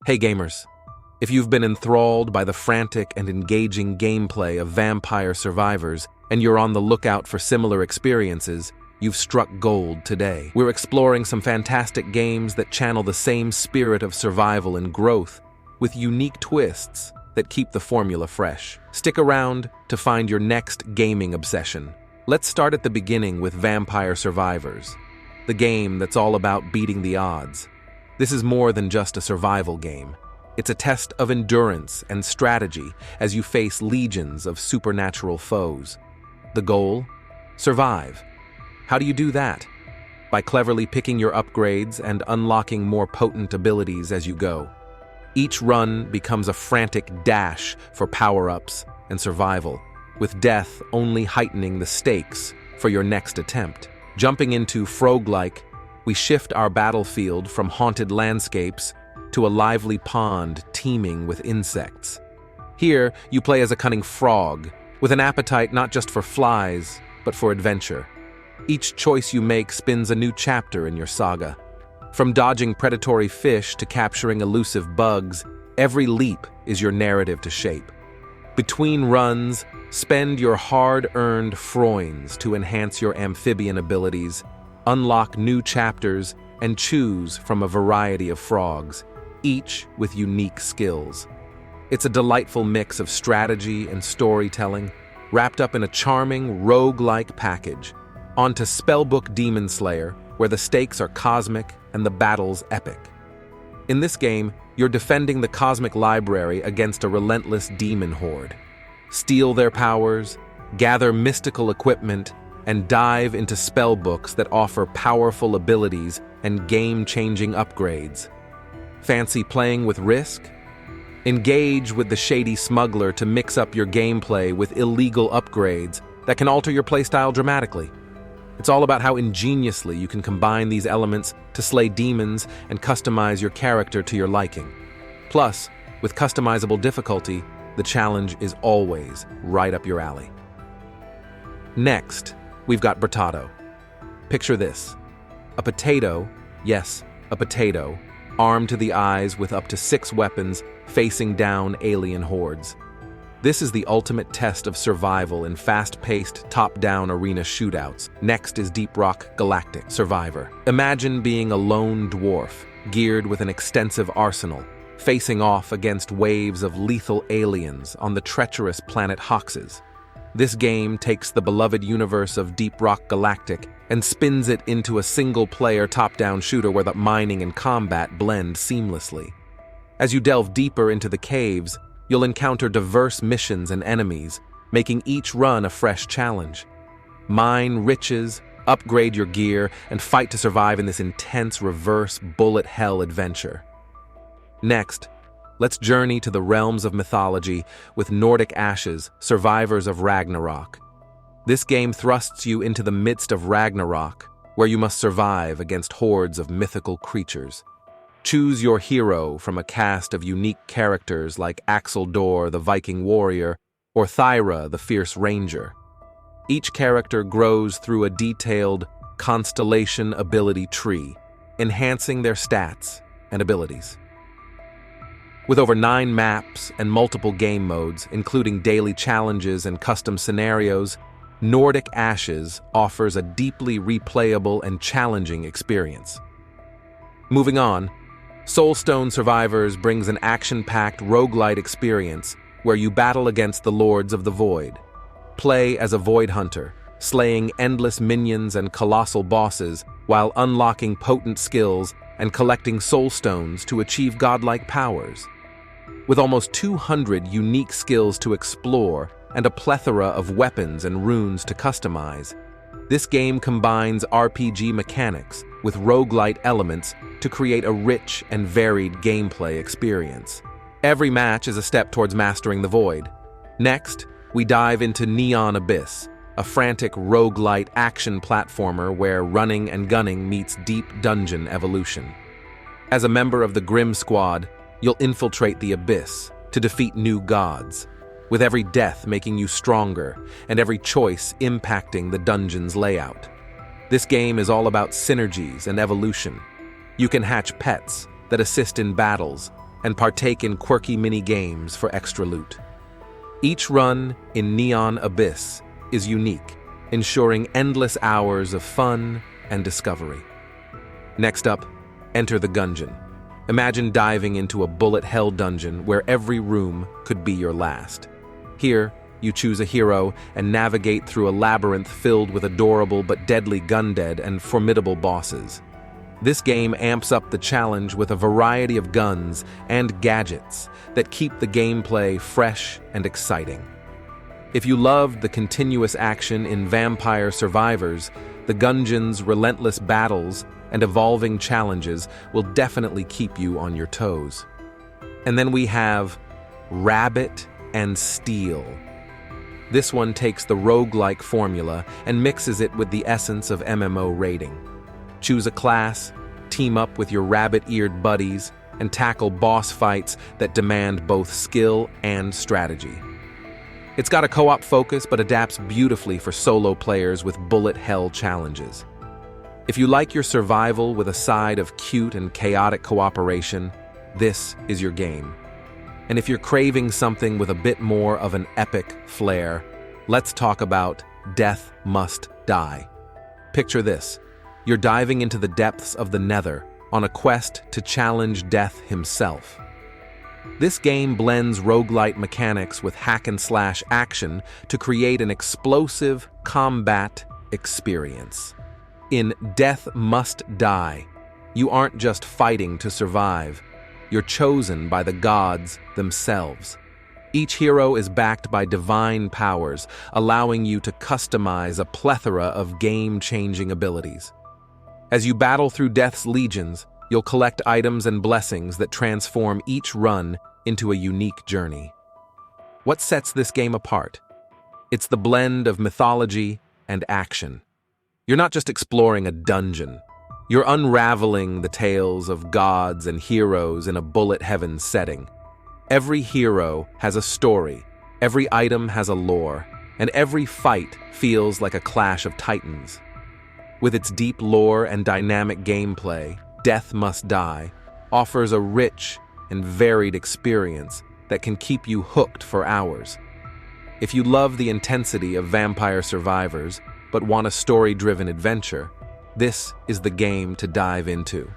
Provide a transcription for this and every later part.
Hey gamers, if you've been enthralled by the frantic and engaging gameplay of Vampire Survivors and you're on the lookout for similar experiences, you've struck gold today. We're exploring some fantastic games that channel the same spirit of survival and growth with unique twists that keep the formula fresh. Stick around to find your next gaming obsession. Let's start at the beginning with Vampire Survivors, the game that's all about beating the odds. This is more than just a survival game. It's a test of endurance and strategy as you face legions of supernatural foes. The goal? Survive. How do you do that? By cleverly picking your upgrades and unlocking more potent abilities as you go. Each run becomes a frantic dash for power-ups and survival, with death only heightening the stakes for your next attempt. Jumping into Froguelike, we shift our battlefield from haunted landscapes to a lively pond teeming with insects. Here, you play as a cunning frog, with an appetite not just for flies, but for adventure. Each choice you make spins a new chapter in your saga. From dodging predatory fish to capturing elusive bugs, every leap is your narrative to shape. Between runs, spend your hard-earned froins to enhance your amphibian abilities, unlock new chapters, and choose from a variety of frogs, each with unique skills. It's a delightful mix of strategy and storytelling, wrapped up in a charming roguelike package. On to SpellBook Demon Slayer, where the stakes are cosmic and the battles epic. In this game, you're defending the cosmic library against a relentless demon horde. Steal their powers, gather mystical equipment, and dive into spellbooks that offer powerful abilities and game-changing upgrades. Fancy playing with risk? Engage with the shady smuggler to mix up your gameplay with illegal upgrades that can alter your playstyle dramatically. It's all about how ingeniously you can combine these elements to slay demons and customize your character to your liking. Plus, with customizable difficulty, the challenge is always right up your alley. Next, we've got Brotato. Picture this: a potato, yes, a potato, armed to the eyes with up to 6 weapons facing down alien hordes. This is the ultimate test of survival in fast-paced, top-down arena shootouts. Next is DeepRock Galactic Survivor. Imagine being a lone dwarf, geared with an extensive arsenal, facing off against waves of lethal aliens on the treacherous planet Hoxes. This game takes the beloved universe of DeepRock Galactic and spins it into a single-player top-down shooter where the mining and combat blend seamlessly. As you delve deeper into the caves, you'll encounter diverse missions and enemies, making each run a fresh challenge. Mine riches, upgrade your gear, and fight to survive in this intense reverse bullet hell adventure. Next, let's journey to the realms of mythology with Nordic Ashes, Survivors of Ragnarok. This game thrusts you into the midst of Ragnarok, where you must survive against hordes of mythical creatures. Choose your hero from a cast of unique characters like Axeldor, the Viking warrior, or Thyra, the fierce ranger. Each character grows through a detailed constellation ability tree, enhancing their stats and abilities. With over 9 maps and multiple game modes, including daily challenges and custom scenarios, Nordic Ashes offers a deeply replayable and challenging experience. Moving on, SoulStone Survivors brings an action-packed roguelite experience where you battle against the Lords of the Void. Play as a Void Hunter, slaying endless minions and colossal bosses while unlocking potent skills and collecting soulstones to achieve godlike powers. With almost 200 unique skills to explore and a plethora of weapons and runes to customize, this game combines RPG mechanics with roguelite elements to create a rich and varied gameplay experience. Every match is a step towards mastering the Void. Next, we dive into Neon Abyss, a frantic roguelite action platformer where running and gunning meets deep dungeon evolution. As a member of the Grim Squad, you'll infiltrate the Abyss to defeat new gods, with every death making you stronger and every choice impacting the dungeon's layout. This game is all about synergies and evolution. You can hatch pets that assist in battles and partake in quirky mini-games for extra loot. Each run in Neon Abyss is unique, ensuring endless hours of fun and discovery. Next up, Enter the Gungeon. Imagine diving into a bullet hell dungeon where every room could be your last. Here, you choose a hero and navigate through a labyrinth filled with adorable but deadly gundead and formidable bosses. This game amps up the challenge with a variety of guns and gadgets that keep the gameplay fresh and exciting. If you loved the continuous action in Vampire Survivors, the Gungeon's relentless battles and evolving challenges will definitely keep you on your toes. And then we have Rabbit and Steel. This one takes the roguelike formula and mixes it with the essence of MMO raiding. Choose a class, team up with your rabbit-eared buddies, and tackle boss fights that demand both skill and strategy. It's got a co-op focus but adapts beautifully for solo players with bullet hell challenges. If you like your survival with a side of cute and chaotic cooperation, this is your game. And if you're craving something with a bit more of an epic flair, let's talk about Death Must Die. Picture this. You're diving into the depths of the Nether on a quest to challenge Death himself. This game blends roguelite mechanics with hack-and-slash action to create an explosive combat experience. In Death Must Die, you aren't just fighting to survive, you're chosen by the gods themselves. Each hero is backed by divine powers, allowing you to customize a plethora of game-changing abilities. As you battle through Death's legions, you'll collect items and blessings that transform each run into a unique journey. What sets this game apart? It's the blend of mythology and action. You're not just exploring a dungeon. You're unraveling the tales of gods and heroes in a bullet heaven setting. Every hero has a story, every item has a lore, and every fight feels like a clash of titans. With its deep lore and dynamic gameplay, Death Must Die offers a rich and varied experience that can keep you hooked for hours. If you love the intensity of Vampire Survivors but want a story-driven adventure, this is the game to dive into.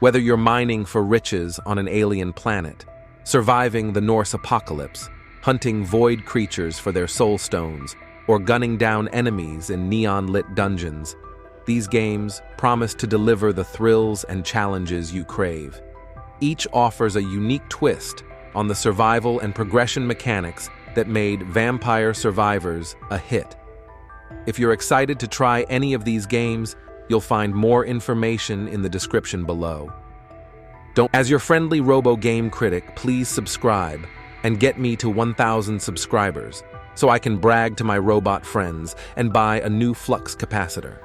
Whether you're mining for riches on an alien planet, surviving the Norse apocalypse, hunting void creatures for their soul stones, or gunning down enemies in neon-lit dungeons, these games promise to deliver the thrills and challenges you crave. Each offers a unique twist on the survival and progression mechanics that made Vampire Survivors a hit. If you're excited to try any of these games, you'll find more information in the description below. As your friendly robo-game critic, please subscribe and get me to 1,000 subscribers so I can brag to my robot friends and buy a new flux capacitor.